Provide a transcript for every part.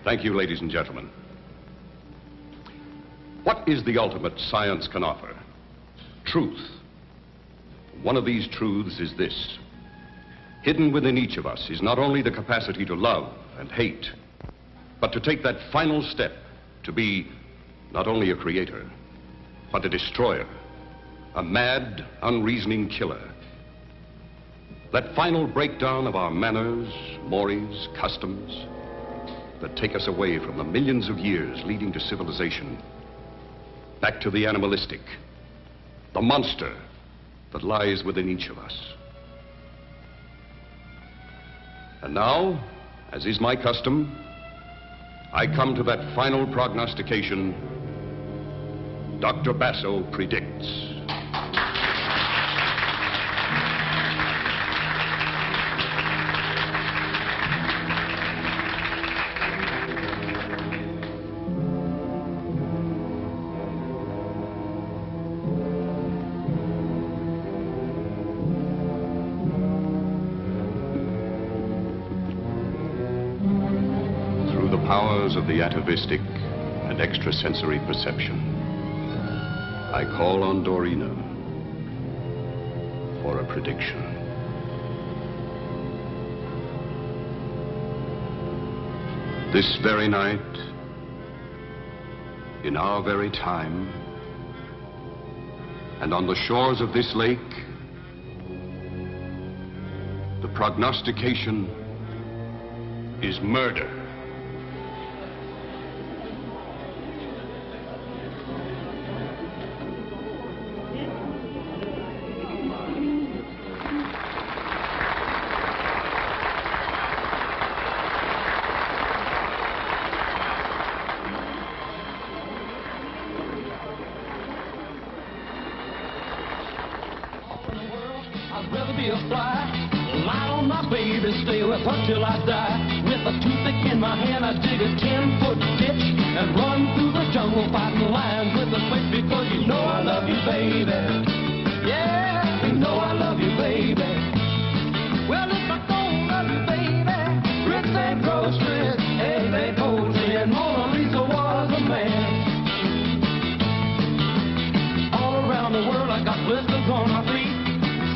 Thank you, ladies and gentlemen. What is the ultimate science can offer? Truth. One of these truths is this. Hidden within each of us is not only the capacity to love and hate, but to take that final step to be not only a creator, but a destroyer, a mad, unreasoning killer. That final breakdown of our manners, mores, customs, that take us away from the millions of years leading to civilization, back to the animalistic, the monster that lies within each of us. And now, as is my custom, I come to that final prognostication. Dr. Basso predicts. Powers of the atavistic and extrasensory perception, I call on Dorina for a prediction. This very night, in our very time, and on the shores of this lake, the prognostication is murder. I'd rather be a fly, lie on my baby, stay with her till I die. With a toothpick in my hand, I dig a 10-foot ditch and run through the jungle fighting lions with a switch, because you know I love you, baby. Yeah, you know I love you, baby. Well, if I don't love you, baby, grits and groceries, eggs and poultry, and Mona Lisa was a man. All around the world, I got blisters on my feet.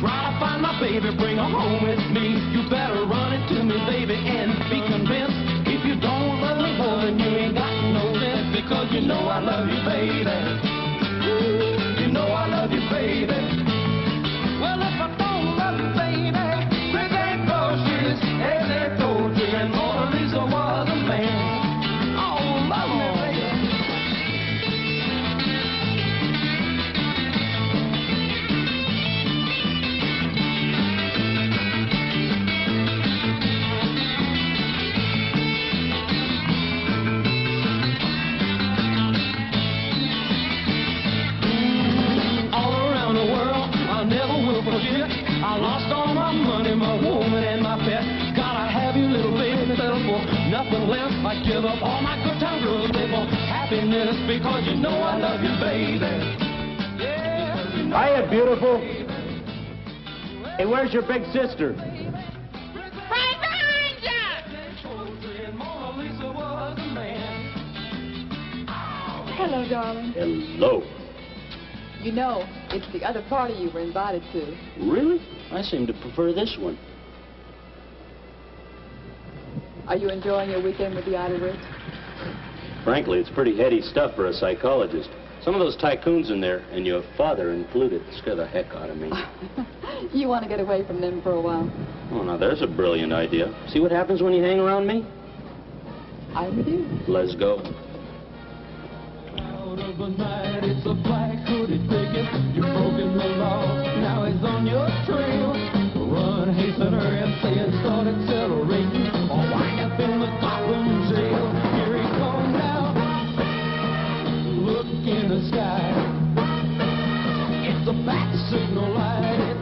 Try to find my baby, bring her home with me. You better run it to me, baby, and be convinced. If you don't love me more, then you ain't got no sense, because you know I love you, baby. You know I love you, baby. Well, if I don't love you, baby, grits and groceries, eggs and poultry, and Mona Lisa was a man. Oh, love me, baby. I lost all my money, my woman, and my pet. Gotta have you, little baby, settle for nothing less. I give up all my good time girls for happiness, because you know I love you, baby. Yeah, you know. Hiya, beautiful. Hey, where's your big sister? Right behind you! Hello, darling. Hello. You know, it's the other party you were invited to. Really? I seem to prefer this one. Are you enjoying your weekend with the Outer Rich? Frankly, it's pretty heady stuff for a psychologist. Some of those tycoons in there, and your father included, scare the heck out of me. You want to get away from them for a while? Oh, now there's a brilliant idea. See what happens when you hang around me? I'm with you. Let's go. Of the night, it's a black hooded figure. You've broken the law, now he's on your trail. Run, hasten, hurry, and say it, start accelerating, or wind up in the Gotham jail. Here he comes now. Look in the sky. It's a bat signal light.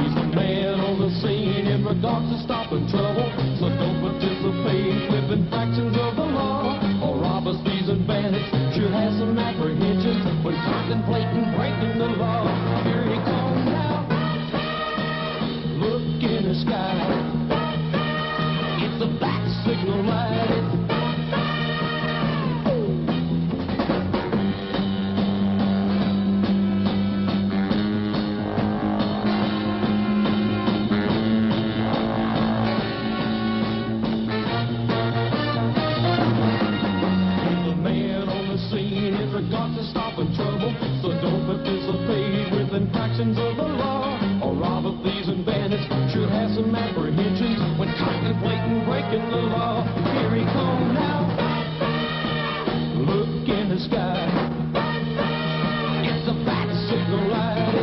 He's the man on the scene in regards to stopping trouble. So don't participate with infractions of the law. Or robbers, thieves, and bandits should have some apprehension when contemplating breaking the law. Here he comes now. Look in the sky. It's a there's a God to stop in trouble. So don't participate with infractions of the law. Or robber, thieves, and bandits should have some apprehensions when contemplating breaking the law. Here he comes now. Look in the sky. It's a fat signal light.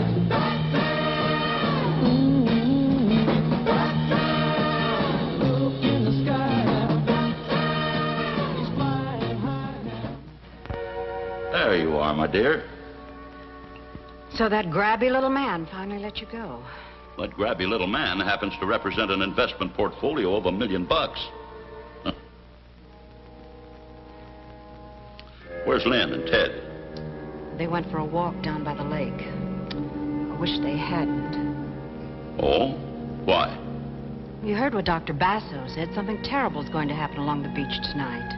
Look in the sky. He's flying high now. There you are, my dear. So that grabby little man finally let you go. That grabby little man happens to represent an investment portfolio of $1 million. Where's Lynn and Ted? They went for a walk down by the lake. I wish they hadn't. Oh? Why? You heard what Dr. Basso said. Something terrible is going to happen along the beach tonight.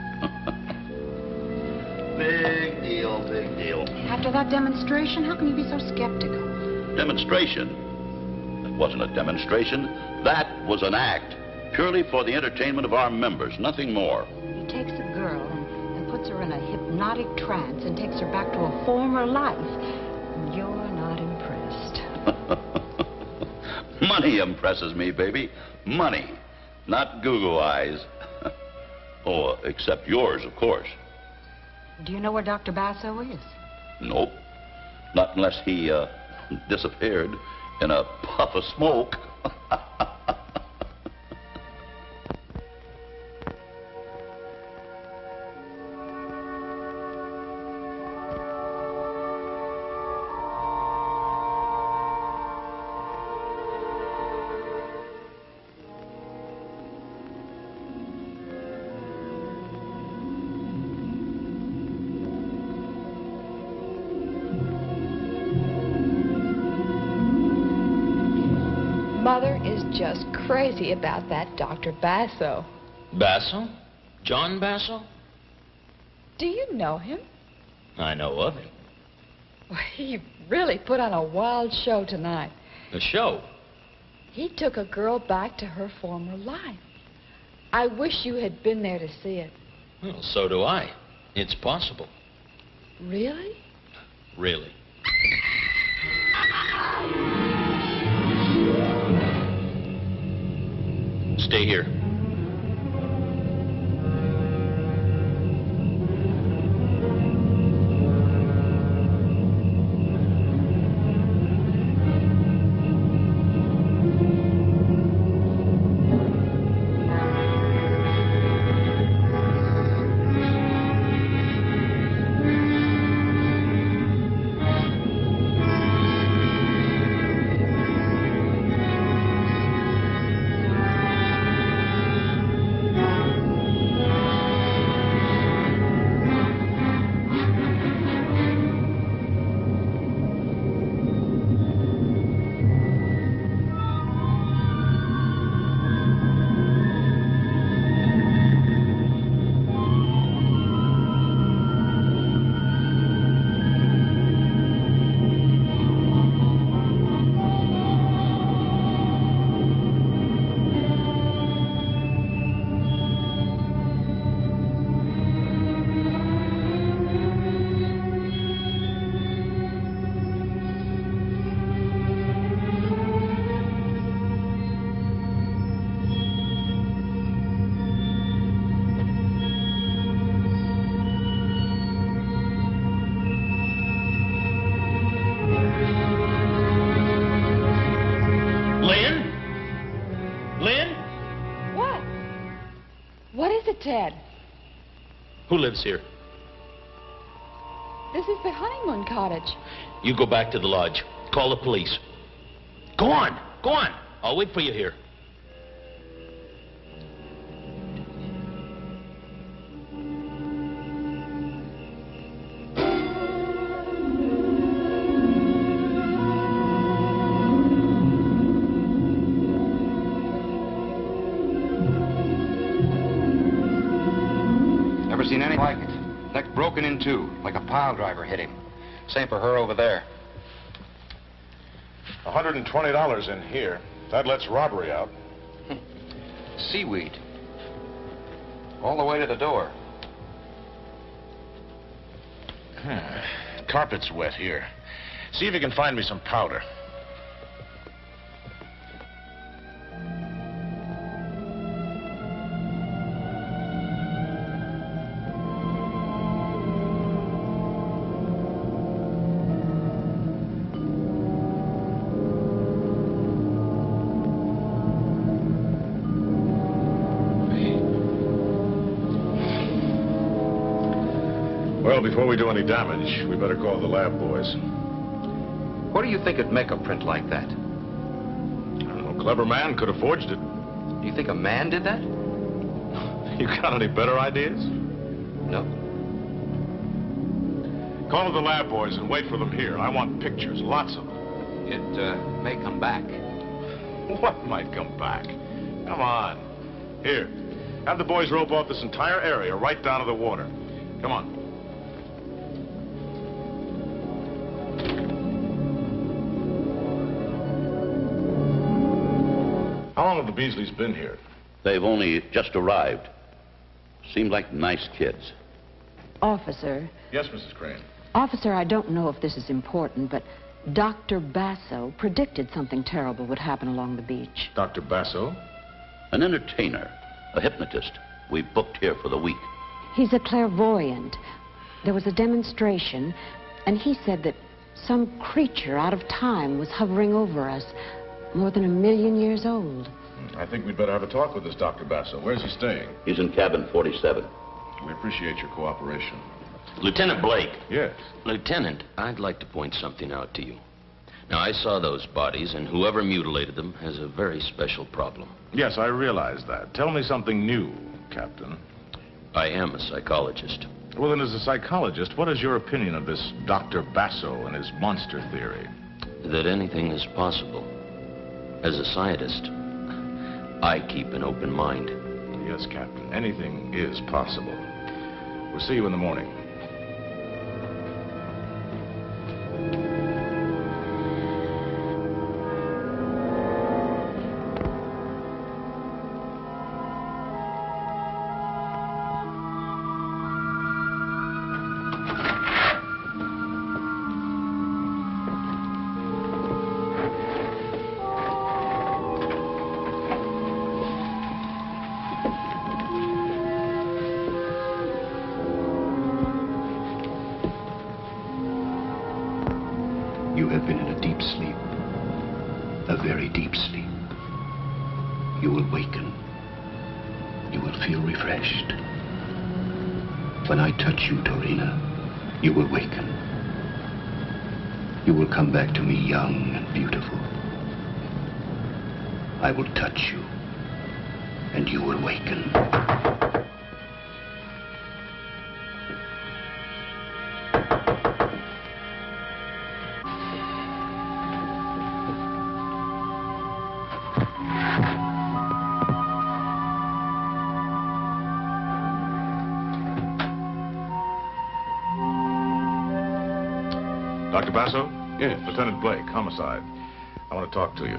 Big deal, big deal. After that demonstration, how can you be so skeptical? Demonstration? That wasn't a demonstration. That was an act. Purely for the entertainment of our members, nothing more. He takes a girl and puts her in a hypnotic trance and takes her back to a former life. And you're not impressed. Money impresses me, baby. Money. Not goo-goo eyes. Oh, except yours, of course. Do you know where Dr. Basso is? Nope. Not unless he, disappeared in a puff of smoke. Mother is just crazy about that Dr. Basso. Basso? John Basso? Do you know him? I know of him. Well, he really put on a wild show tonight. A show? He took a girl back to her former life. I wish you had been there to see it. Well, so do I. It's possible. Really? Really. Stay here. Ted, Who lives here? this is the honeymoon cottage. You go back to the lodge. Call the police. Go on. Go on. I'll wait for you here. Never seen anything like it. Neck broken in two, like a pile driver hit him. Same for her over there. $120 in here. That lets robbery out. Seaweed. All the way to the door. Carpet's wet here. See if you can find me some powder. Well, before we do any damage, we better call the lab boys. What do you think would make a print like that? I don't know, clever man could have forged it. Do you think a man did that? You got any better ideas? No. Call the lab boys and wait for them here. I want pictures, lots of them. It may come back. What might come back? Come on. Here, have the boys rope off this entire area right down to the water. Come on. How long have the Beasleys been here? They've only just arrived. Seem like nice kids. Officer. Yes, Mrs. Crane. Officer, I don't know if this is important, but Dr. Basso predicted something terrible would happen along the beach. Dr. Basso? An entertainer, a hypnotist. We booked here for the week. He's a clairvoyant. There was a demonstration, and he said that some creature out of time was hovering over us, more than 1 million years old. I think we'd better have a talk with this Dr. Basso. Where's he staying? He's in cabin 47. We appreciate your cooperation. Lieutenant Blake. Yes. Lieutenant, I'd like to point something out to you. Now, I saw those bodies, and whoever mutilated them has a very special problem. Yes, I realize that. Tell me something new, Captain. I am a psychologist. Well, then, as a psychologist, what is your opinion of this Dr. Basso and his monster theory? That anything is possible. As a scientist, I keep an open mind. Yes, Captain. Anything is possible. We'll see you in the morning. You have been in a deep sleep, a very deep sleep. You will waken. You will feel refreshed. When I touch you, Dorina, you will waken. You will come back to me young and beautiful. I will touch you, and you will waken. Dr. Basso? Yes. Lieutenant Blake, homicide. I want to talk to you.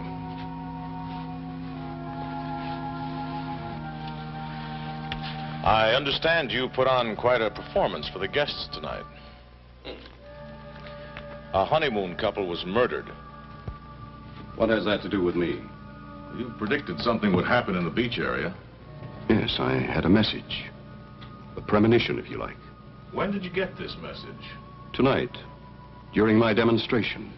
I understand you put on quite a performance for the guests tonight. A honeymoon couple was murdered. What has that to do with me? You predicted something would happen in the beach area. Yes, I had a message. A premonition, if you like. When did you get this message? Tonight, during my demonstration.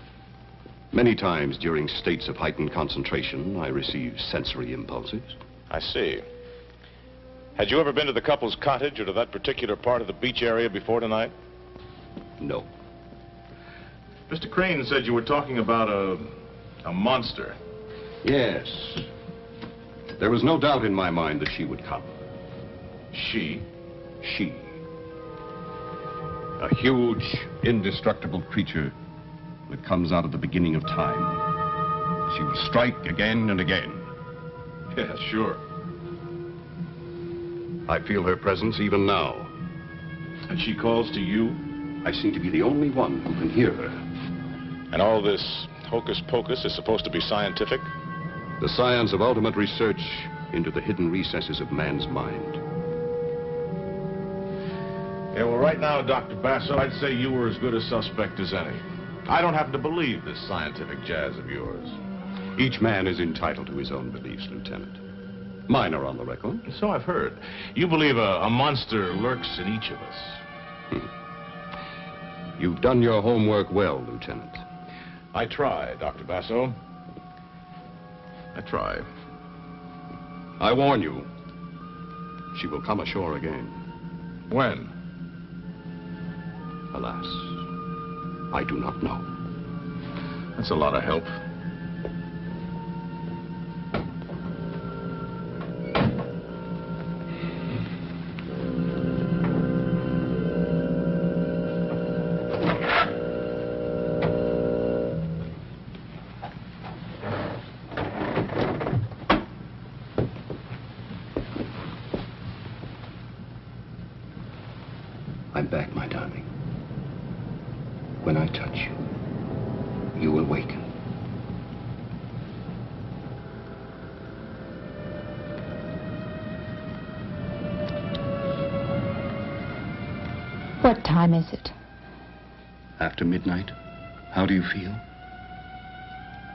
Many times during states of heightened concentration, I receive sensory impulses. I see. Had you ever been to the couple's cottage or to that particular part of the beach area before tonight? No. Mr. Crane said you were talking about a monster. Yes. There was no doubt in my mind that she would come. She? She. A huge, indestructible creature that comes out of the beginning of time. She will strike again and again. Yeah, sure. I feel her presence even now. And she calls to you? I seem to be the only one who can hear her. And all this hocus pocus is supposed to be scientific? The science of ultimate research into the hidden recesses of man's mind. Yeah, well, right now, Dr. Basso, I'd say you were as good a suspect as any. I don't happen to believe this scientific jazz of yours. Each man is entitled to his own beliefs, Lieutenant. Mine are on the record. So I've heard. You believe a monster lurks in each of us. You've done your homework well, Lieutenant. I try, Dr. Basso. I try. I warn you, she will come ashore again. When? Alas, I do not know. That's a lot of help. I'm back, my darling. When I touch you, you will waken. What time is it? After midnight, how do you feel?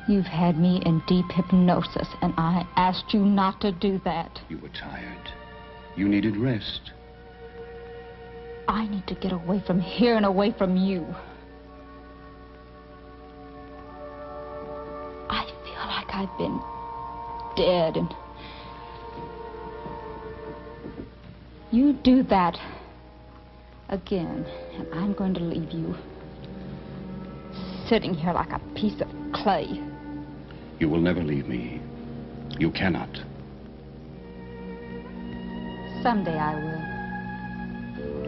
You've had me in deep hypnosis, and I asked you not to do that. You were tired. You needed rest. I need to get away from here and away from you. I feel like I've been dead, and you do that again, and I'm going to leave you sitting here like a piece of clay. You will never leave me. You cannot. Someday I will.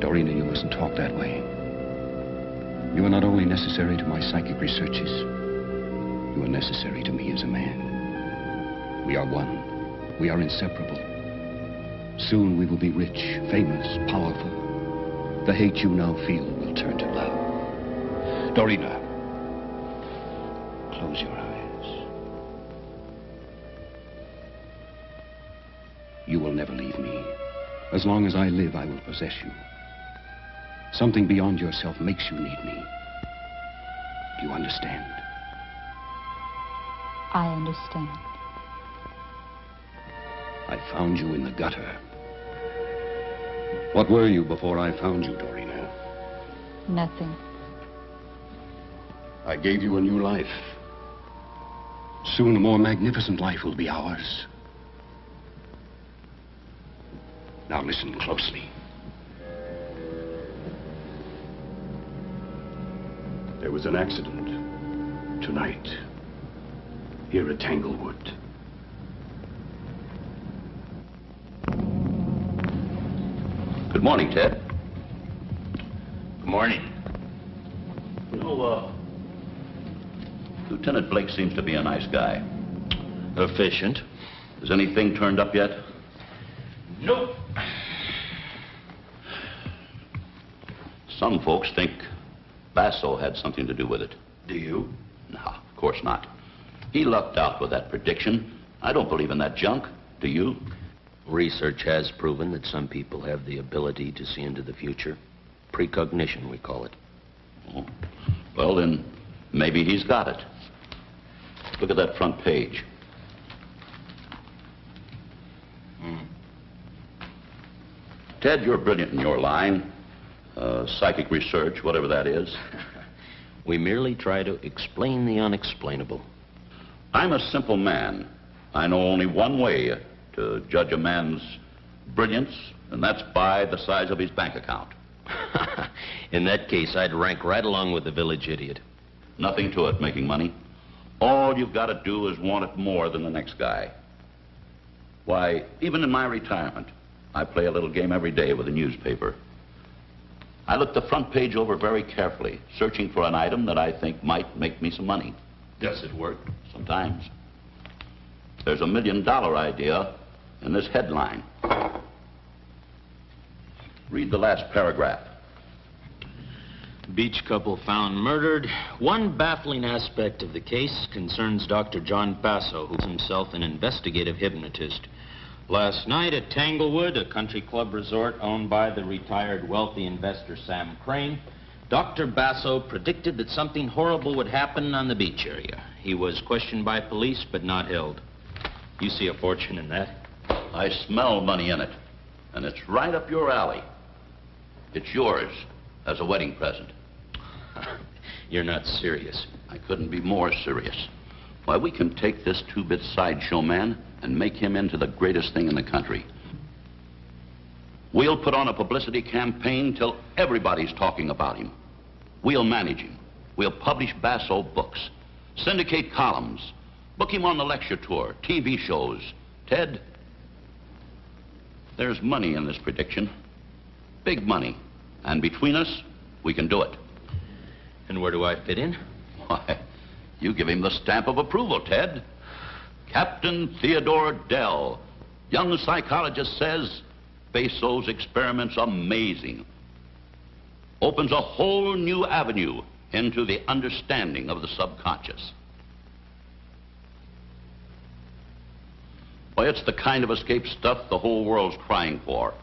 Dorina, you mustn't talk that way. You are not only necessary to my psychic researches, you are necessary to me as a man. We are one. We are inseparable. Soon we will be rich, famous, powerful. The hate you now feel will turn to love. Dorina, close your eyes. You will never leave me. As long as I live, I will possess you. Something beyond yourself makes you need me. Do you understand? I understand. I found you in the gutter. What were you before I found you, Dorina? Nothing. I gave you a new life. Soon a more magnificent life will be ours. Now listen closely. There was an accident tonight here at Tanglewood. Good morning, Ted. Good morning. You know, Lieutenant Blake seems to be a nice guy. Efficient. Has anything turned up yet? Nope. Some folks think Basso had something to do with it. Do you? No, of course not. He lucked out with that prediction. I don't believe in that junk. Do you? Research has proven that some people have the ability to see into the future. Precognition, we call it. Oh. Well, then, maybe he's got it. Look at that front page. Ted, you're brilliant in your line. Psychic research, whatever that is. We merely try to explain the unexplainable. I'm a simple man. I know only one way to judge a man's brilliance, and that's by the size of his bank account. In that case, I'd rank right along with the village idiot. Nothing to it, making money. All you've got to do is want it more than the next guy. Why, even in my retirement, I play a little game every day with a newspaper. I look the front page over very carefully, searching for an item that I think might make me some money. Does it work? Sometimes. There's $1 million idea in this headline. Read the last paragraph. Beach couple found murdered. One baffling aspect of the case concerns Dr. John Basso, who's himself an investigative hypnotist. Last night at Tanglewood, a country club resort owned by the retired wealthy investor Sam Crane, Dr. Basso predicted that something horrible would happen on the beach area. He was questioned by police, but not held. You see a fortune in that? I smell money in it, and it's right up your alley. It's yours as a wedding present. You're not serious. I couldn't be more serious. Why, we can take this two-bit sideshow man and make him into the greatest thing in the country. We'll put on a publicity campaign till everybody's talking about him. We'll manage him. We'll publish Basso books, syndicate columns, book him on the lecture tour, TV shows. Ted, there's money in this prediction. Big money. And between us, we can do it. And where do I fit in? Why, you give him the stamp of approval, Ted. Captain Theodore Dell, young psychologist, says Basso's experiment's amazing. Opens a whole new avenue into the understanding of the subconscious. Why, it's the kind of escape stuff the whole world's crying for.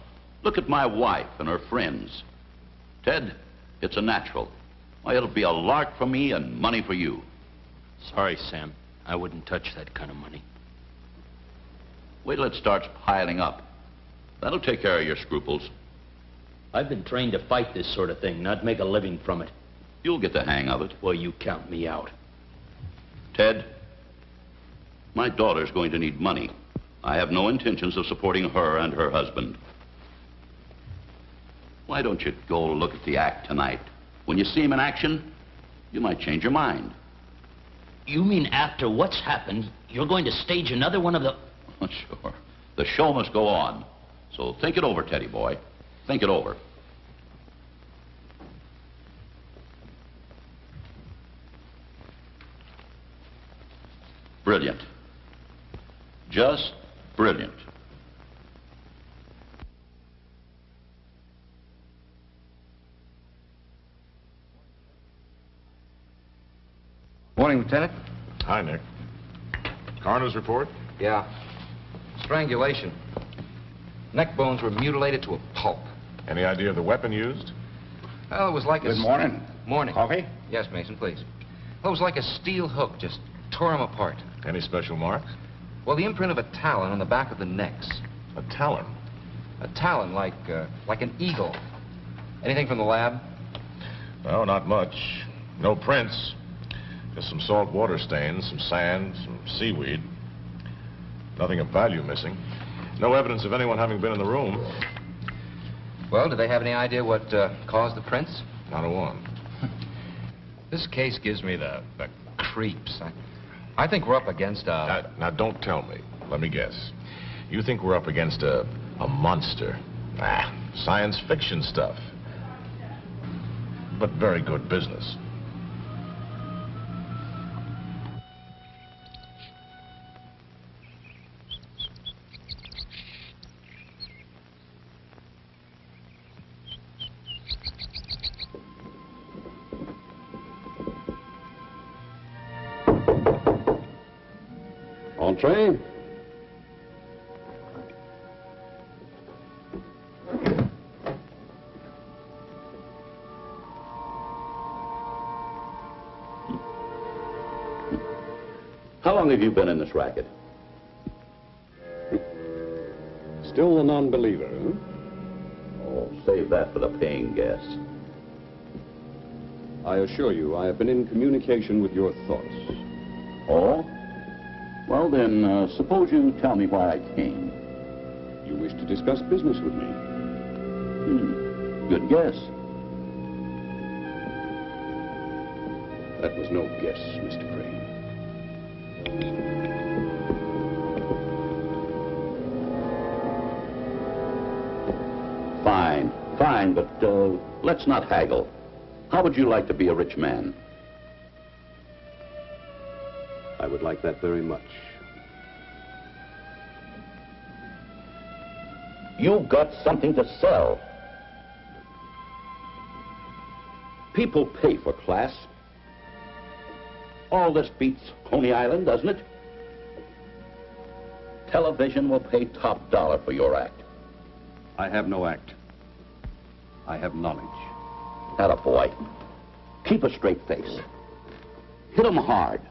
Look at my wife and her friends. Ted, it's a natural. Why, it'll be a lark for me and money for you. Sorry, Sam. I wouldn't touch that kind of money. Wait till it starts piling up. That'll take care of your scruples. I've been trained to fight this sort of thing, not make a living from it. You'll get the hang of it. Well, you count me out. Ted, my daughter's going to need money. I have no intentions of supporting her and her husband. Why don't you go look at the act tonight? When you see him in action, you might change your mind. You mean after what's happened, you're going to stage another one of the... Oh, sure. The show must go on. So think it over, Teddy boy. Think it over. Brilliant. Just brilliant. Morning, Lieutenant. Hi, Nick. Coroner's report? Yeah. Strangulation. Neck bones were mutilated to a pulp. Any idea of the weapon used? Well, it was like Good morning. Morning. Coffee? Yes, Mason, please. Well, it was like a steel hook, just tore him apart. Any special marks? Well, the imprint of a talon on the back of the necks. A talon? A talon, like an eagle. Anything from the lab? No, not much. No prints. Just some salt water stains, some sand, some seaweed. Nothing of value missing. No evidence of anyone having been in the room. Well, do they have any idea what caused the prints? Not a one. This case gives me the creeps. I think we're up against a... Now, don't tell me. Let me guess. You think we're up against a monster. Science fiction stuff. But very good business. Entree. How long have you been in this racket? Still a non-believer, huh? Oh, save that for the paying guests. I assure you, I have been in communication with your thoughts. Oh? Well, then, suppose you tell me why I came. You wish to discuss business with me. Good guess. That was no guess, Mr. Crane. Fine, but let's not haggle. How would you like to be a rich man? I would like that very much. You've got something to sell. People pay for class. All this beats Coney Island, doesn't it? Television will pay top dollar for your act. I have no act. I have knowledge. Attaboy. Keep a straight face. Hit 'em hard.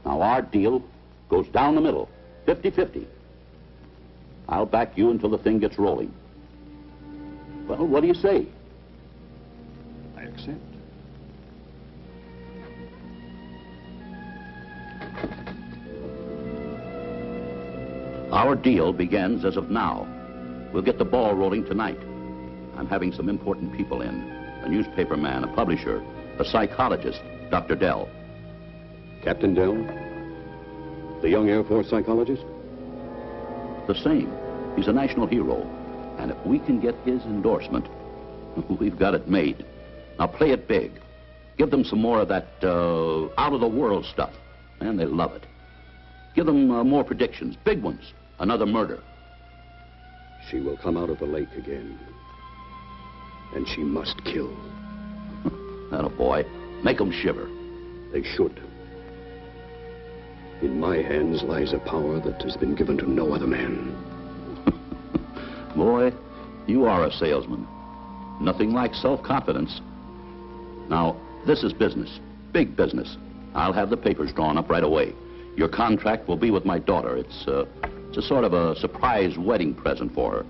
Now, our deal goes down the middle, 50-50. I'll back you until the thing gets rolling. Well, what do you say? I accept. Our deal begins as of now. We'll get the ball rolling tonight. I'm having some important people in. A newspaper man, a publisher, a psychologist, Dr. Dell. Captain Dell? The young Air Force psychologist? The same. He's a national hero. And if we can get his endorsement, we've got it made. Now play it big. Give them some more of that out-of-the-world stuff. And they love it. Give them more predictions, big ones. Another murder. She will come out of the lake again. And she must kill. Attaboy. Make them shiver. They should. In my hands lies a power that has been given to no other man. Boy, you are a salesman. Nothing like self-confidence. Now, this is business. Big business. I'll have the papers drawn up right away. Your contract will be with my daughter. It's a sort of a surprise wedding present for her.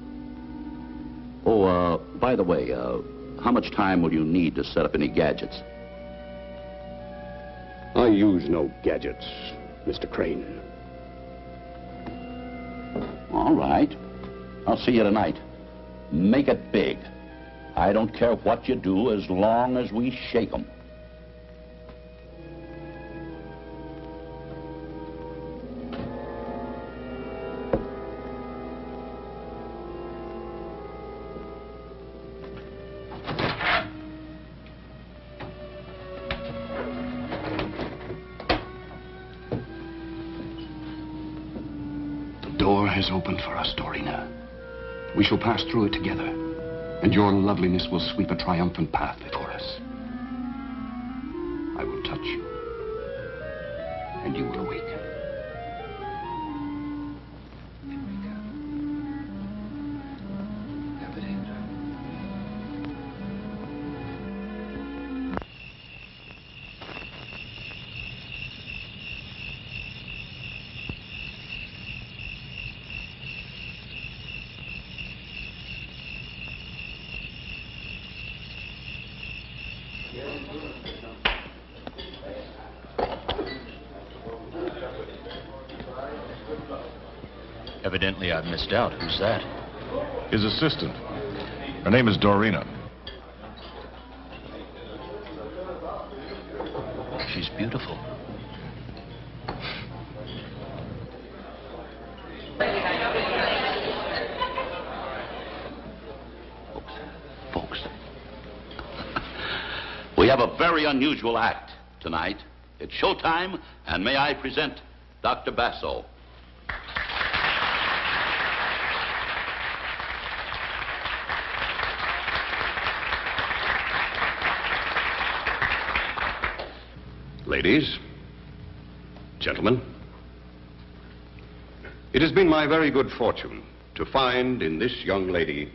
Oh, by the way, how much time will you need to set up any gadgets? I use no gadgets, Mr. Crane. All right. I'll see you tonight. Make it big. I don't care what you do as long as we shake 'em. The door has opened for us, Dorina. We shall pass through it together, and your loveliness will sweep a triumphant path before us. I will touch you, and you will awaken. Evidently, I've missed out. Who's that? His assistant. Her name is Dorina. She's beautiful. Folks. We have a very unusual act tonight. It's showtime, and may I present Dr. Basso. Ladies, gentlemen, it has been my very good fortune to find in this young lady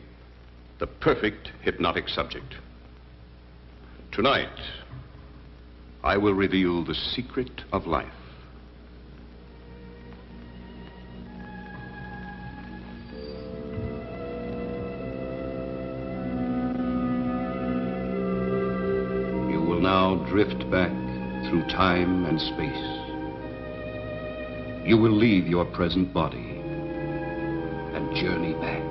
the perfect hypnotic subject. Tonight, I will reveal the secret of life. You will now drift back through time and space. You will leave your present body and journey back.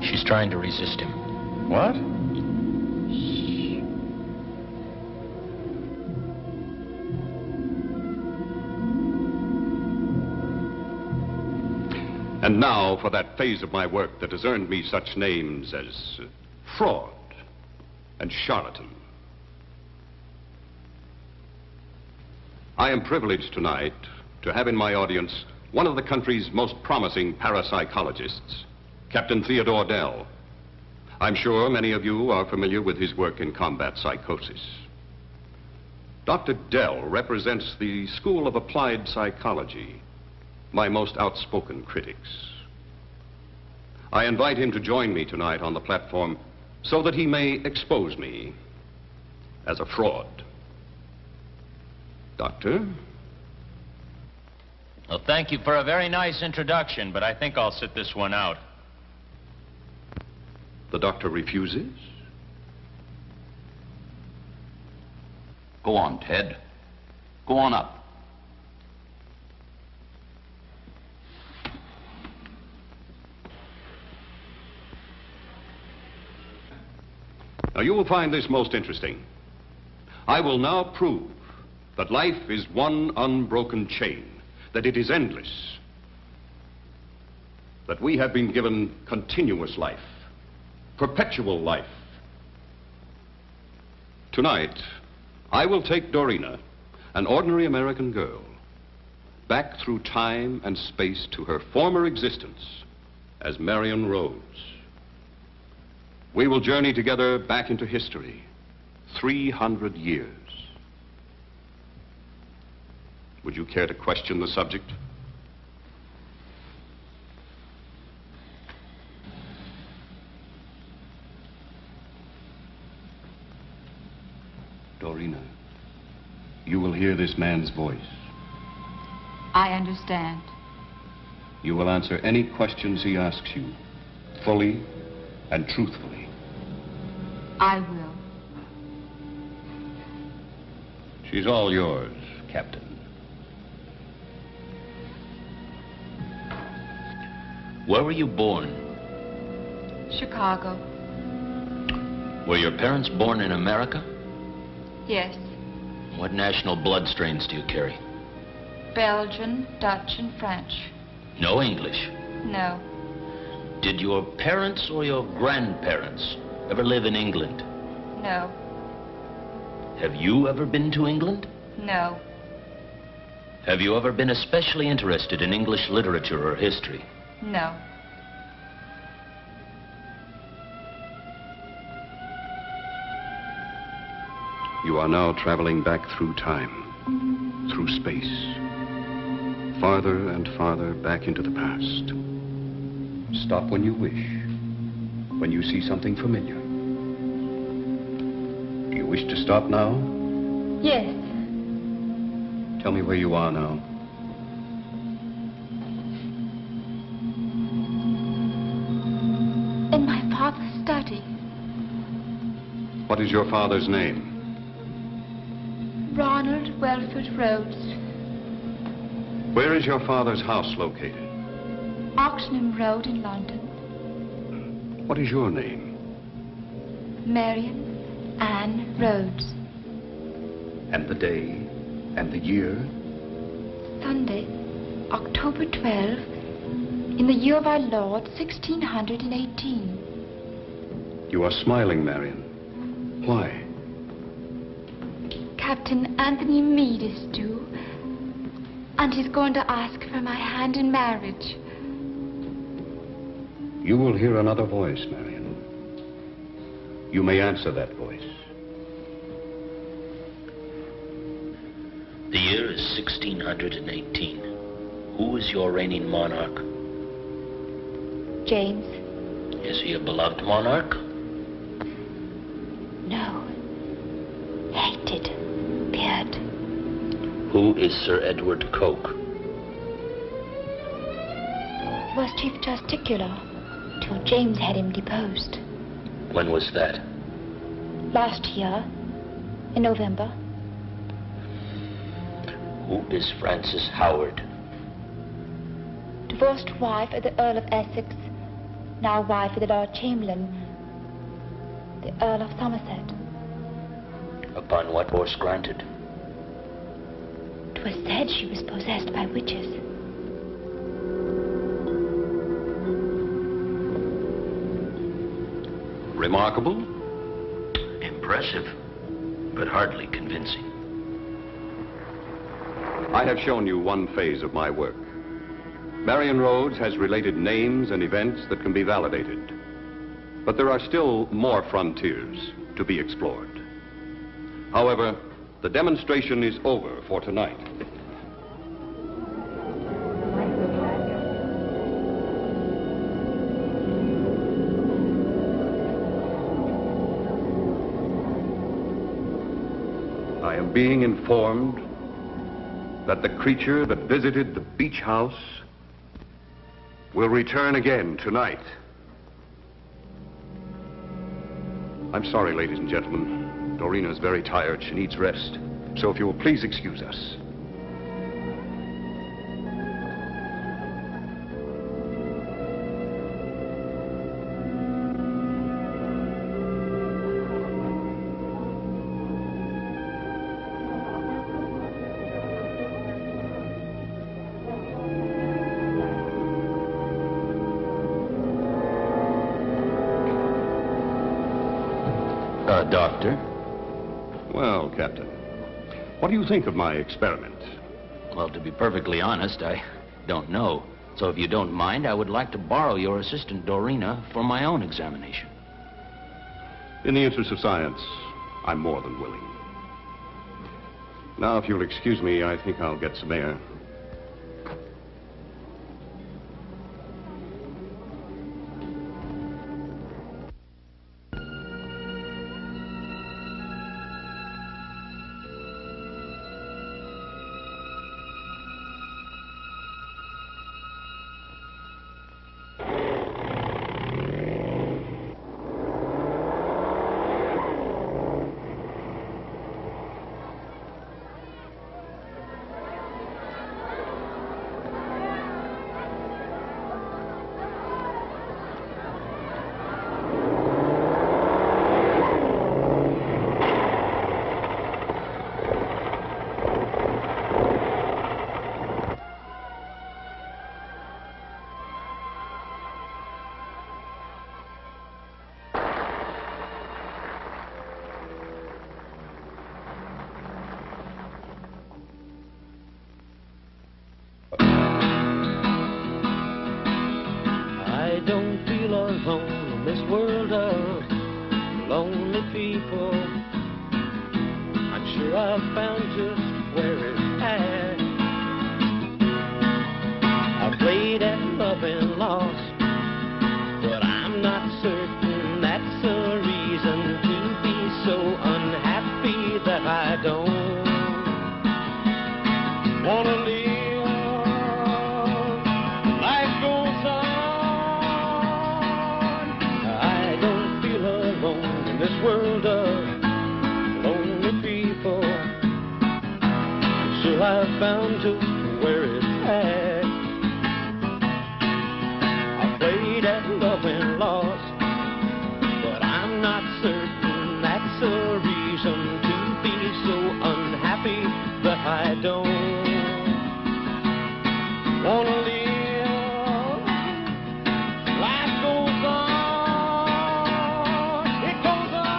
She's trying to resist him. What? And now for that phase of my work that has earned me such names as fraud and charlatan. I am privileged tonight to have in my audience one of the country's most promising parapsychologists, Captain Theodore Dell. I'm sure many of you are familiar with his work in combat psychosis. Dr. Dell represents the School of Applied Psychology, my most outspoken critics. I invite him to join me tonight on the platform so that he may expose me as a fraud. Doctor? Well, thank you for a very nice introduction, but I think I'll sit this one out. The doctor refuses? Go on, Ted. Go on up. Now, you will find this most interesting. I will now prove that life is one unbroken chain, that it is endless, that we have been given continuous life, perpetual life. Tonight, I will take Dorina, an ordinary American girl, back through time and space to her former existence as Marion Rhodes. We will journey together back into history, 300 years. Would you care to question the subject? Dorina, you will hear this man's voice. I understand. You will answer any questions he asks you, fully and truthfully. I will. She's all yours, Captain. Where were you born? Chicago. Were your parents born in America? Yes. What national blood strains do you carry? Belgian, Dutch, and French. No English. No. Did your parents or your grandparents ever live in England? No. Have you ever been to England? No. Have you ever been especially interested in English literature or history? No. You are now traveling back through time, through space, farther and farther back into the past. Stop when you wish, when you see something familiar. Do you wish to stop now? Yes. Tell me where you are now. In my father's study. What is your father's name? Ronald Welford Rhodes. Where is your father's house located? Oxenham Road in London. What is your name? Marion Ann Rhodes. And the day and the year? Sunday, October 12, in the year of our Lord, 1618. You are smiling, Marion. Why? Captain Anthony Meade is due, and he's going to ask for my hand in marriage. You will hear another voice, Marion. You may answer that voice. The year is 1618. Who is your reigning monarch? James. Is he a beloved monarch? No. Hated. Feared. Who is Sir Edward Coke? He was Chief Justicular till James had him deposed. When was that? Last year, in November. Who is Frances Howard? Divorced wife of the Earl of Essex, now wife of the Lord Chamberlain, the Earl of Somerset. Upon what force granted? 'Twas said she was possessed by witches. Remarkable? Impressive, but hardly convincing. I have shown you one phase of my work. Marion Rhodes has related names and events that can be validated. But there are still more frontiers to be explored. However, The demonstration is over for tonight. I am being informed that the creature that visited the beach house will return again tonight. I'm sorry, ladies and gentlemen. Dorina is very tired. She needs rest. So if you will please excuse us. Doctor? Well, Captain, what do you think of my experiment? Well, to be perfectly honest, I don't know. So if you don't mind, I would like to borrow your assistant, Dorina, for my own examination. In the interest of science, I'm more than willing. Now, if you'll excuse me, I think I'll get some air. I don't feel alone in this world of lonely people. I'm sure I've found just where it's at. I played at love and lost, but I'm not certain that's a reason to be so unhappy that I don't wanna live. Life goes on. I don't feel alone in this world of lonely people. I'm sure I've found just where it's at. I played at love and lost, but I'm not certain that's a reason to be so unhappy that I don't wanna live. Life goes on. It goes on.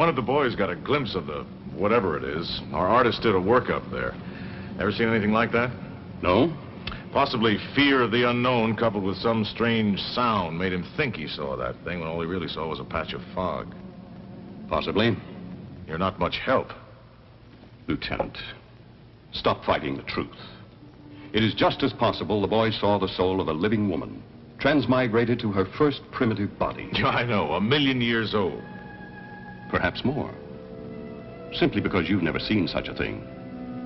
One of the boys got a glimpse of the whatever it is. Our artist did a workup there. Ever seen anything like that? No? Possibly fear of the unknown coupled with some strange sound made him think he saw that thing when all he really saw was a patch of fog. Possibly. You're not much help. Lieutenant, stop fighting the truth. It is just as possible the boy saw the soul of a living woman, transmigrated to her first primitive body. I know, 1,000,000 years old. Perhaps more. Simply because you've never seen such a thing,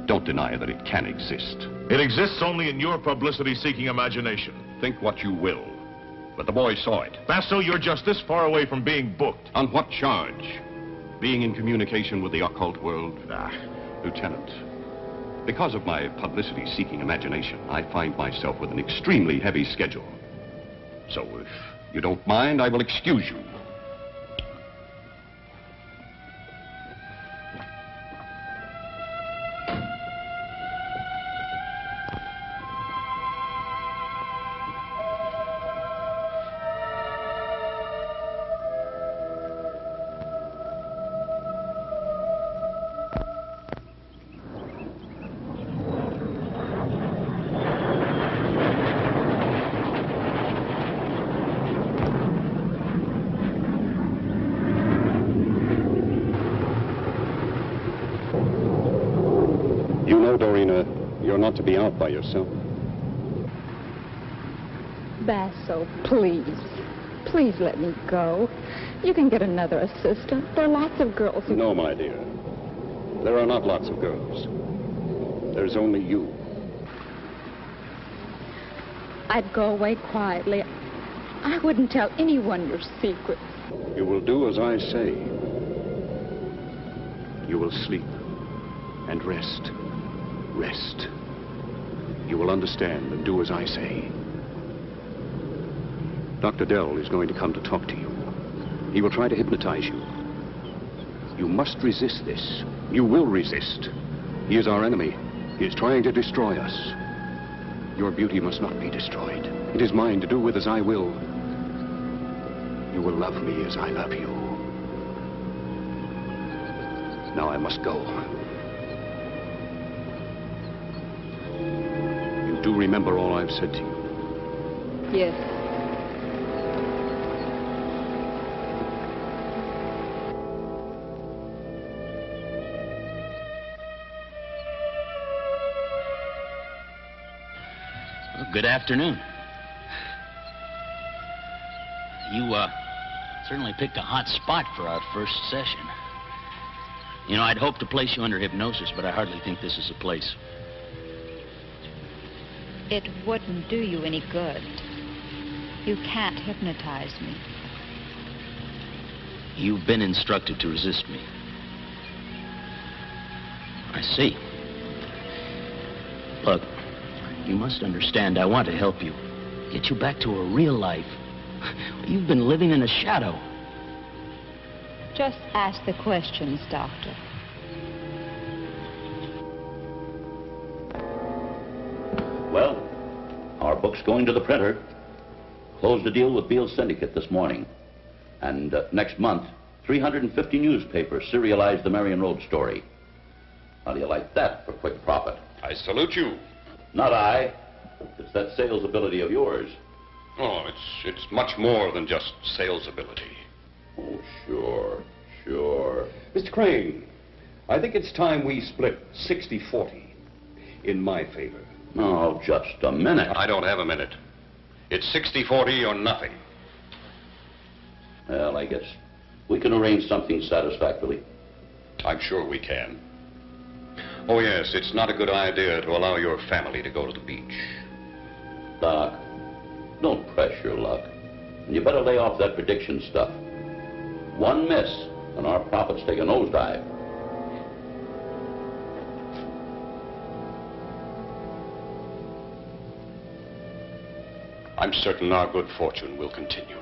don't deny that it can exist. It exists only in your publicity-seeking imagination. Think what you will, but the boy saw it. Basso, you're just this far away from being booked. On what charge? Being in communication with the occult world? Lieutenant, because of my publicity-seeking imagination, I find myself with an extremely heavy schedule. So if you don't mind, I will excuse you. You're not to be out by yourself. Basso, please. Please let me go. You can get another assistant. There are lots of girls who... No, my dear. There are not lots of girls. There's only you. I'd go away quietly. I wouldn't tell anyone your secrets. You will do as I say. You will sleep and rest. Rest. You will understand and do as I say. Dr. Dell is going to come to talk to you. He will try to hypnotize you. You must resist this. You will resist. He is our enemy. He is trying to destroy us. Your beauty must not be destroyed. It is mine to do with as I will. You will love me as I love you. Now I must go. You do remember all I've said to you? Yes. Good afternoon. You, certainly picked a hot spot for our first session. You know, I'd hoped to place you under hypnosis, but I hardly think this is the place. It wouldn't do you any good. You can't hypnotize me. You've been instructed to resist me. I see. Look, you must understand, I want to help you. Get you back to a real life. You've been living in a shadow. Just ask the questions, Doctor. Well, our book's going to the printer. Closed the deal with Beale's Syndicate this morning. And next month, 350 newspapers serialize the Marion Road story. How do you like that for quick profit? I salute you. Not I. It's that sales ability of yours. Oh, it's much more than just sales ability. Oh, sure, sure. Mr. Crane, I think it's time we split 60-40 in my favor. Oh, just a minute. I don't have a minute. It's 60-40 or nothing. Well, I guess we can arrange something satisfactorily. I'm sure we can. Oh, yes, it's not a good idea to allow your family to go to the beach. Doc, don't press your luck. And you better lay off that prediction stuff. One miss, and our profits take a nosedive. I'm certain our good fortune will continue.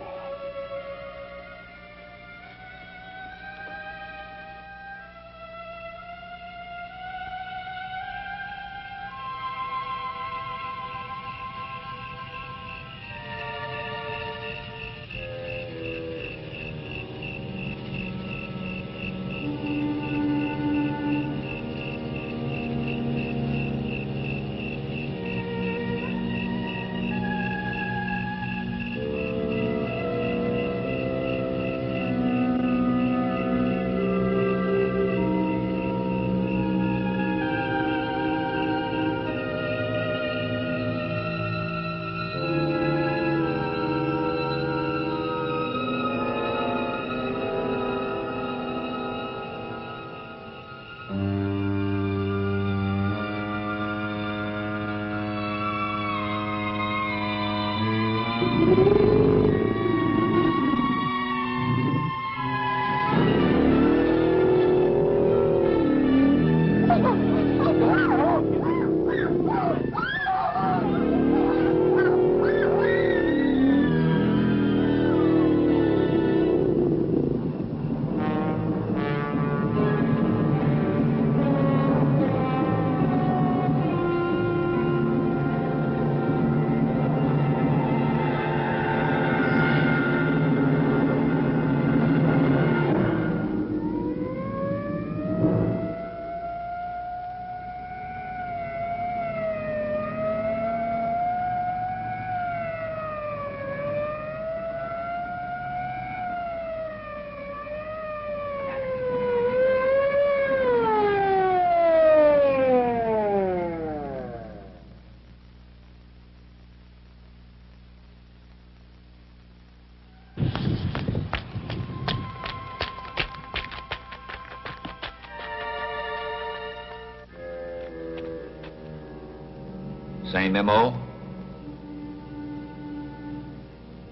Same MO?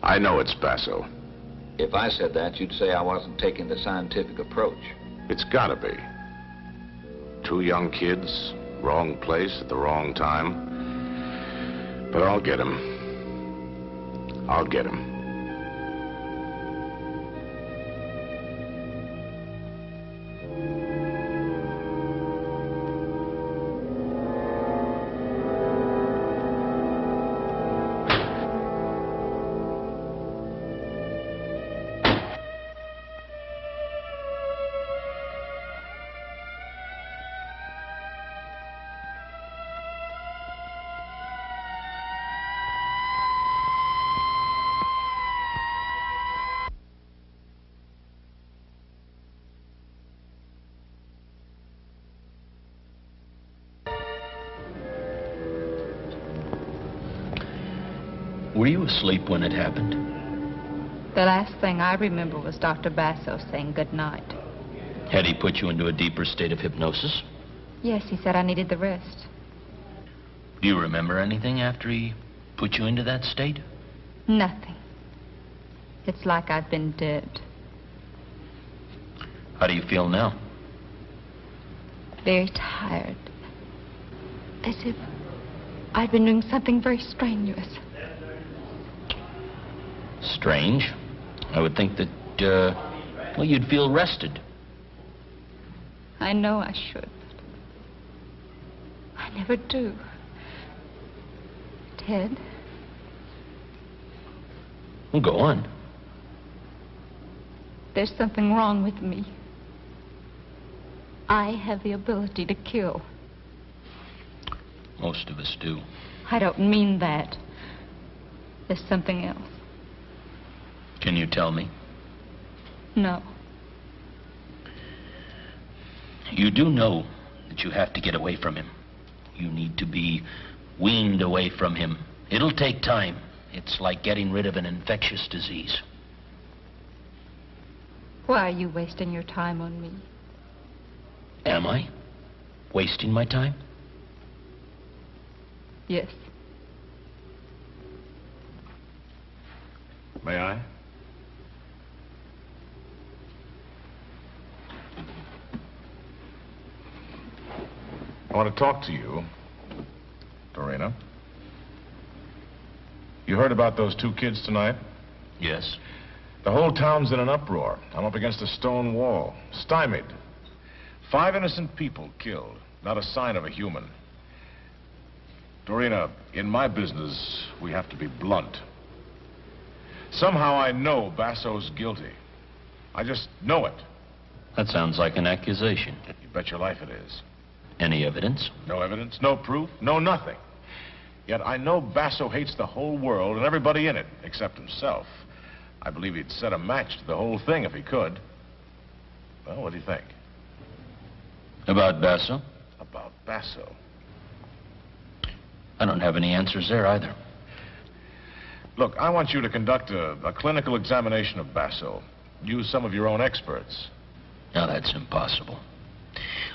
I know it's Basso. If I said that, you'd say I wasn't taking the scientific approach. It's gotta be. Two young kids, wrong place at the wrong time. But I'll get him. I'll get him. Were you asleep when it happened? The last thing I remember was Dr. Basso saying good night. Had he put you into a deeper state of hypnosis? Yes, he said I needed the rest. Do you remember anything after he put you into that state? Nothing. It's like I've been dead. How do you feel now? Very tired. As if I'd been doing something very strenuous. Strange. I would think that, well, you'd feel rested. I know I should, but I never do. Ted? Well, go on. There's something wrong with me. I have the ability to kill. Most of us do. I don't mean that. There's something else. Can you tell me? No. You do know that you have to get away from him. You need to be weaned away from him. It'll take time. It's like getting rid of an infectious disease. Why are you wasting your time on me? Am I? Wasting my time? Yes. May I? I want to talk to you, Dorena. You heard about those two kids tonight? Yes. The whole town's in an uproar. I'm up against a stone wall, stymied. 5 innocent people killed, not a sign of a human. Dorena, in my business, we have to be blunt. Somehow I know Basso's guilty. I just know it. That sounds like an accusation. You bet your life it is. Any evidence? No evidence, no proof, no nothing. Yet I know Basso hates the whole world and everybody in it, except himself. I believe he'd set a match to the whole thing if he could. Well, what do you think? About Basso? About Basso. I don't have any answers there either. Look, I want you to conduct a clinical examination of Basso. Use some of your own experts. Now, that's impossible.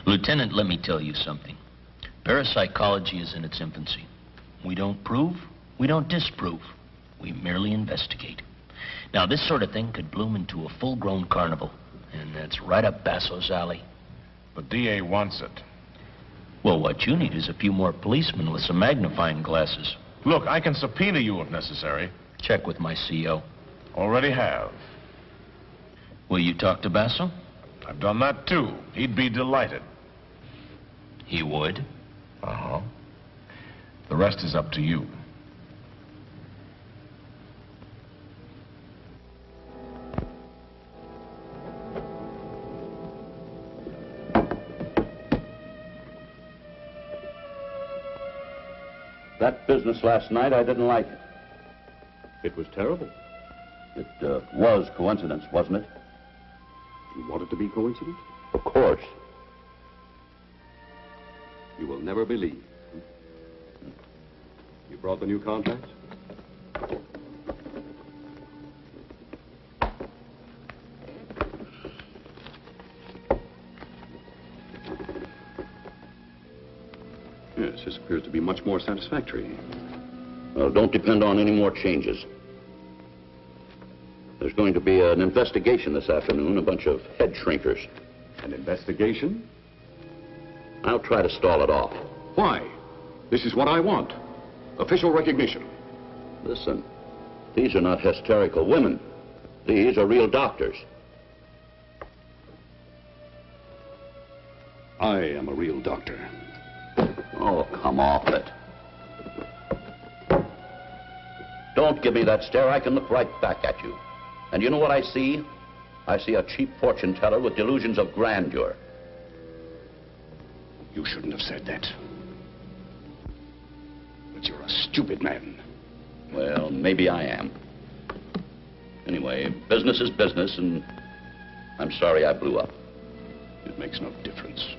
Lieutenant, let me tell you something. Parapsychology is in its infancy. We don't prove, we don't disprove. We merely investigate. Now, this sort of thing could bloom into a full-grown carnival, and that's right up Basso's alley. The DA wants it. Well, what you need is a few more policemen with some magnifying glasses. Look, I can subpoena you if necessary. Check with my CO. Already have. Will you talk to Basso? I've done that, too. He'd be delighted. He would? Uh-huh. The rest is up to you. That business last night, I didn't like it. It was terrible. It was coincidence, wasn't it? You want it to be coincidence? Of course. You will never believe. You brought the new contracts? Yes, this appears to be much more satisfactory. Well, don't depend on any more changes. There's going to be an investigation this afternoon, a bunch of head shrinkers. An investigation? I'll try to stall it off. Why? This is what I want. Official recognition. Listen, these are not hysterical women. These are real doctors. I am a real doctor. Oh, come off it. Don't give me that stare. I can look right back at you. And you know what I see? I see a cheap fortune teller with delusions of grandeur. You shouldn't have said that. But you're a stupid man. Well, maybe I am. Anyway, business is business, and I'm sorry I blew up. It makes no difference.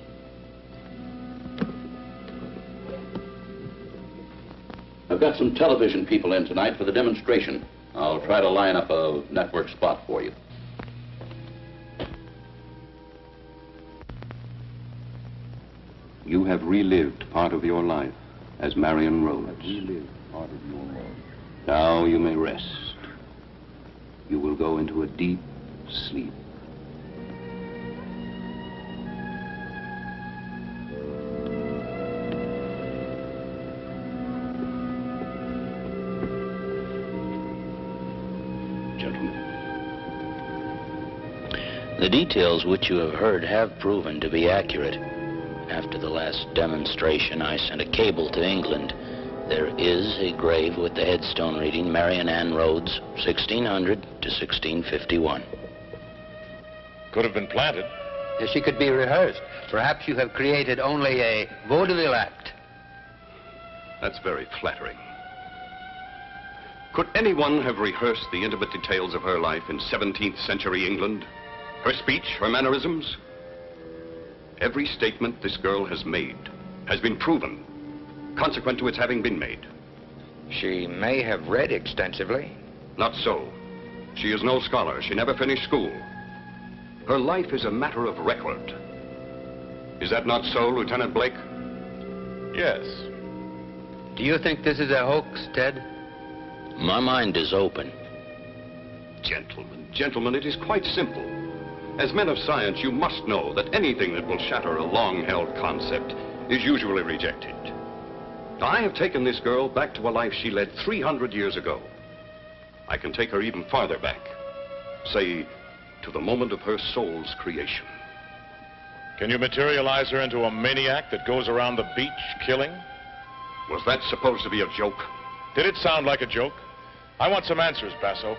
I've got some television people in tonight for the demonstration. I'll try to line up a network spot for you. You have relived part of your life as Marion Rhodes. Relived part of your life. Now you may rest. You will go into a deep sleep. The details which you have heard have proven to be accurate. After the last demonstration, I sent a cable to England. There is a grave with the headstone reading Marion Ann Rhodes, 1600 to 1651. Could have been planted. She could be rehearsed. Perhaps you have created only a vaudeville act. That's very flattering. Could anyone have rehearsed the intimate details of her life in 17th century England? Her speech, her mannerisms? Every statement this girl has made has been proven, consequent to its having been made. She may have read extensively. Not so. She is no scholar. She never finished school. Her life is a matter of record. Is that not so, Lieutenant Blake? Yes. Do you think this is a hoax, Ted? My mind is open. Gentlemen, it is quite simple. As men of science, you must know that anything that will shatter a long-held concept is usually rejected. I have taken this girl back to a life she led 300 years ago. I can take her even farther back. Say, to the moment of her soul's creation. Can you materialize her into a maniac that goes around the beach killing? Was that supposed to be a joke? Did it sound like a joke? I want some answers, Basso.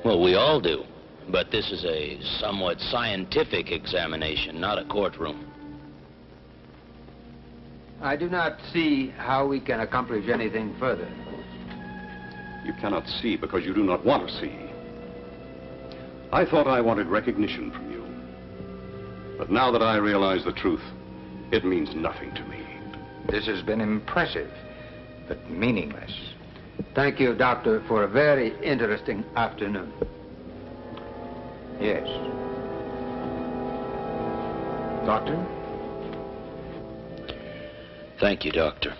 Well, we all do. But this is a somewhat scientific examination, not a courtroom. I do not see how we can accomplish anything further. You cannot see because you do not want to see. I thought I wanted recognition from you. But now that I realize the truth, it means nothing to me. This has been impressive, but meaningless. Thank you, Doctor, for a very interesting afternoon. Yes. Doctor? Thank you, Doctor.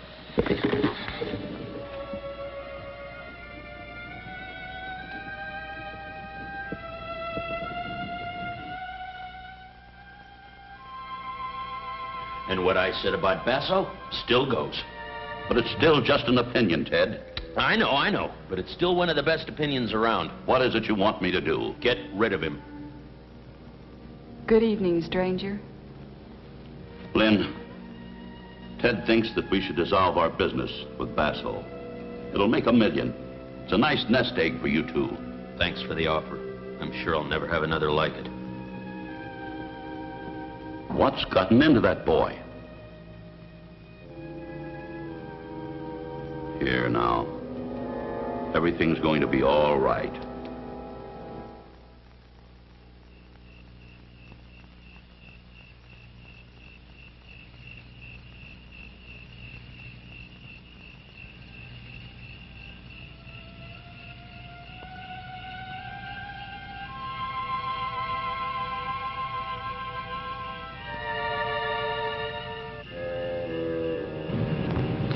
what I said about Basso still goes. But it's still just an opinion, Ted. I know. But it's still one of the best opinions around. What is it you want me to do? Get rid of him. Good evening, stranger. Lynn, Ted thinks that we should dissolve our business with Basso. It'll make $1 million. It's a nice nest egg for you two. Thanks for the offer. I'm sure I'll never have another like it. What's gotten into that boy? Here now. Everything's going to be all right.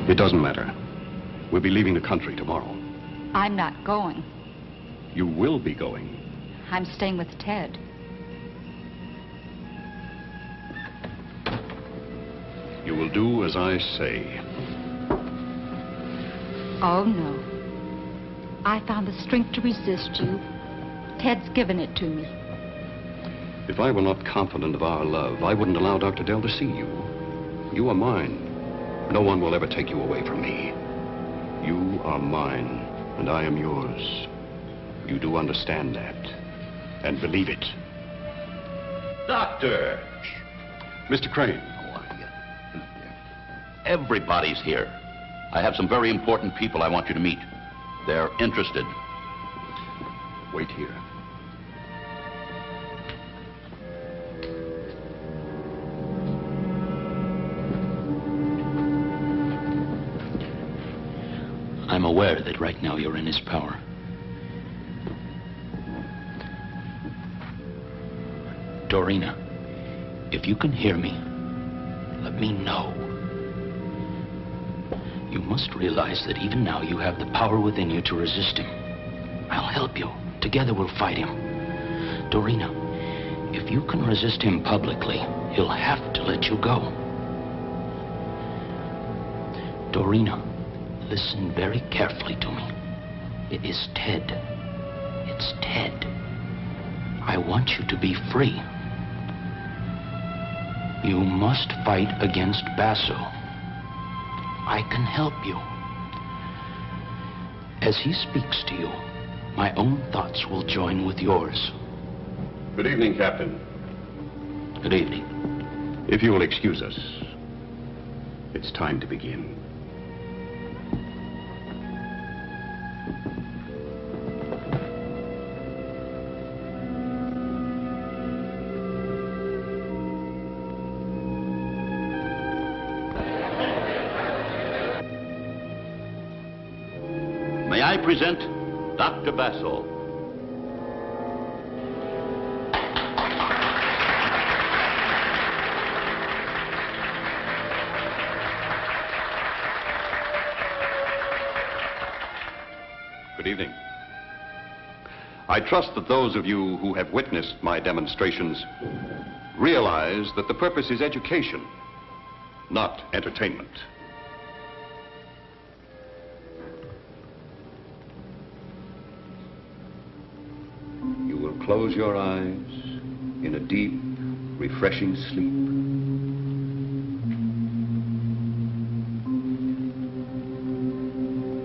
It doesn't matter. We'll be leaving the country tomorrow. I'm not going. You will be going. I'm staying with Ted. You will do as I say. Oh, no. I found the strength to resist you. Ted's given it to me. If I were not confident of our love, I wouldn't allow Dr. Dell to see you. You are mine. No one will ever take you away from me. You are mine, and I am yours. You do understand that, and believe it. Doctor! Mr. Crane. Everybody's here. I have some very important people I want you to meet. They're interested. Wait here. I'm aware that right now you're in his power. Dorina, if you can hear me, let me know. You must realize that even now you have the power within you to resist him. I'll help you. Together we'll fight him. Dorina, if you can resist him publicly, he'll have to let you go. Dorina, listen very carefully to me. It is Ted. It's Ted. I want you to be free. You must fight against Basso. I can help you. As he speaks to you, my own thoughts will join with yours. Good evening, Captain. Good evening. If you will excuse us, it's time to begin. May I present Dr. Basso. Good evening. I trust that those of you who have witnessed my demonstrations realize that the purpose is education, not entertainment. You will close your eyes in a deep, refreshing sleep.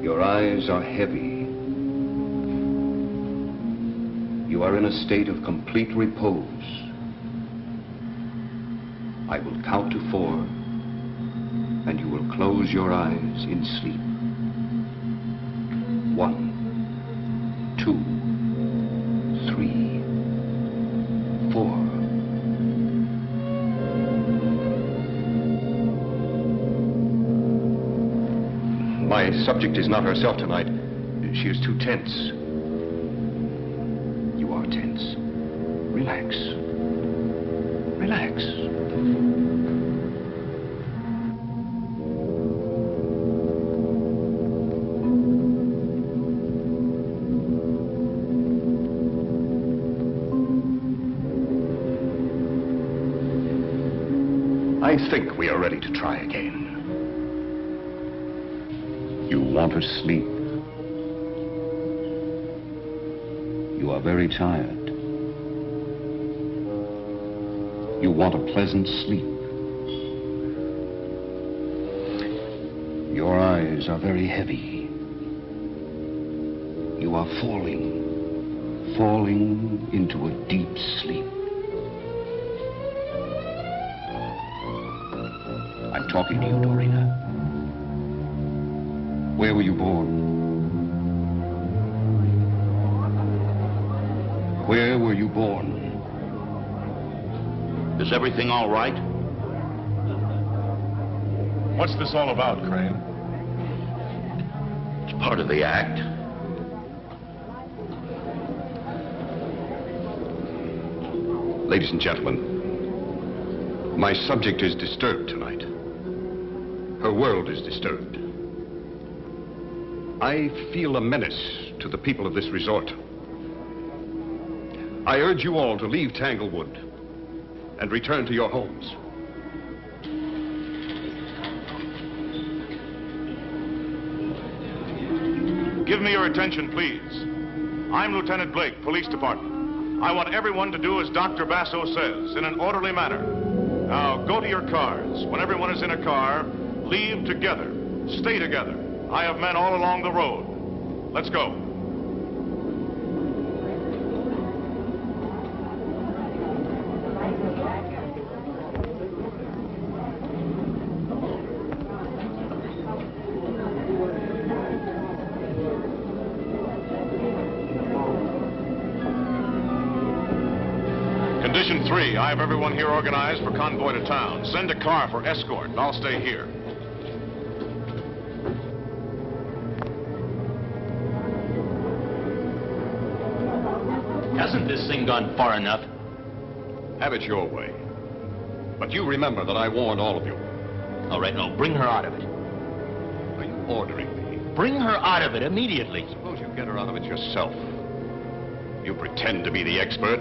Your eyes are heavy. You are in a state of complete repose. I will count to 4, and you will close your eyes in sleep. 1, 2, 3, 4. My subject is not herself tonight. She is too tense. You are tense. Relax. Relax. I I think we are ready to try again. You want to sleep. You are very tired. You want a pleasant sleep. Your eyes are very heavy. You are falling into a deep sleep. I'm talking to you, Dorina. Where were you born? Where were you born? Is everything all right? What's this all about, Crane? It's part of the act. Ladies and gentlemen, my subject is disturbed tonight. Her world is disturbed. I feel a menace to the people of this resort. I urge you all to leave Tanglewood and return to your homes. Give me your attention, please. I'm Lieutenant Blake, Police Department. I want everyone to do as Dr. Basso says, in an orderly manner. Now, go to your cars. When everyone is in a car, leave together. Stay together. I have men all along the road. Let's go. Condition 3, I have everyone here organized for convoy to town. Send a car for escort, and I'll stay here. Hasn't this thing gone far enough? Have it your way. But you remember that I warned all of you. All right, no, bring her out of it. Are you ordering me? Bring her out of it immediately. Suppose you get her out of it yourself. You pretend to be the expert.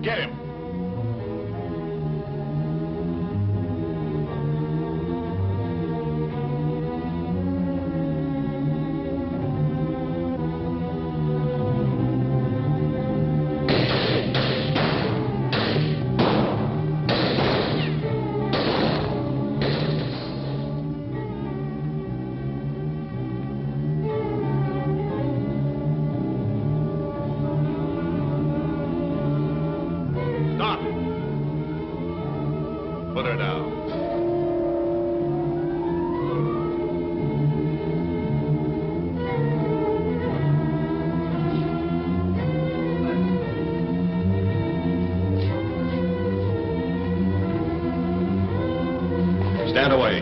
Get him. Put her down. Stand away.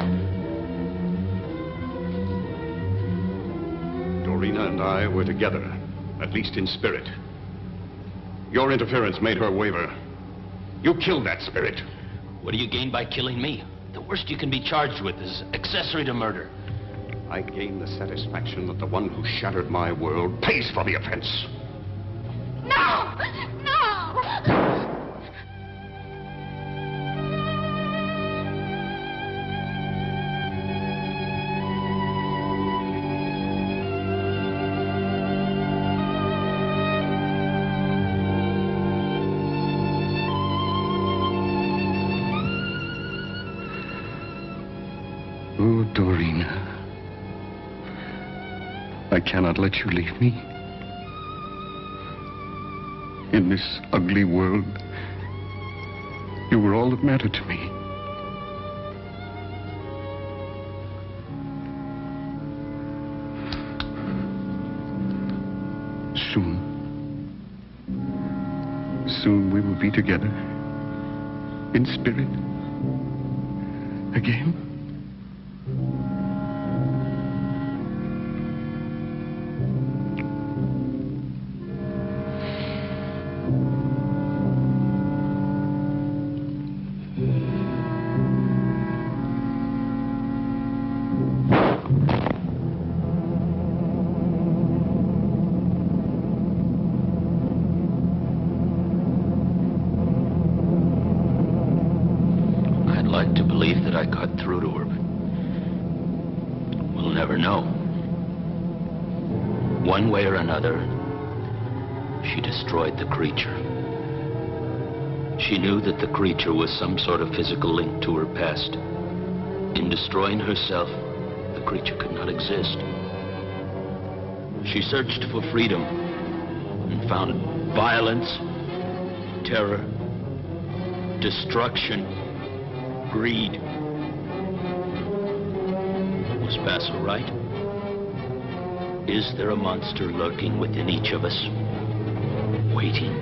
Dorina and I were together, at least in spirit. Your interference made her waver. You killed that spirit. What do you gain by killing me? The worst you can be charged with is accessory to murder. I gain the satisfaction that the one who shattered my world pays for the offense. No! No! Oh, Dorina, I cannot let you leave me. In this ugly world, you were all that mattered to me. Soon we will be together, in spirit, again. I'd like to believe that I got through to her, but we'll never know. One way or another, she destroyed the creature. She knew that the creature was some sort of physical link to her past. In destroying herself, the creature could not exist. She searched for freedom and found violence, terror, destruction, greed. Was Basso right? Is there a monster lurking within each of us? Waiting.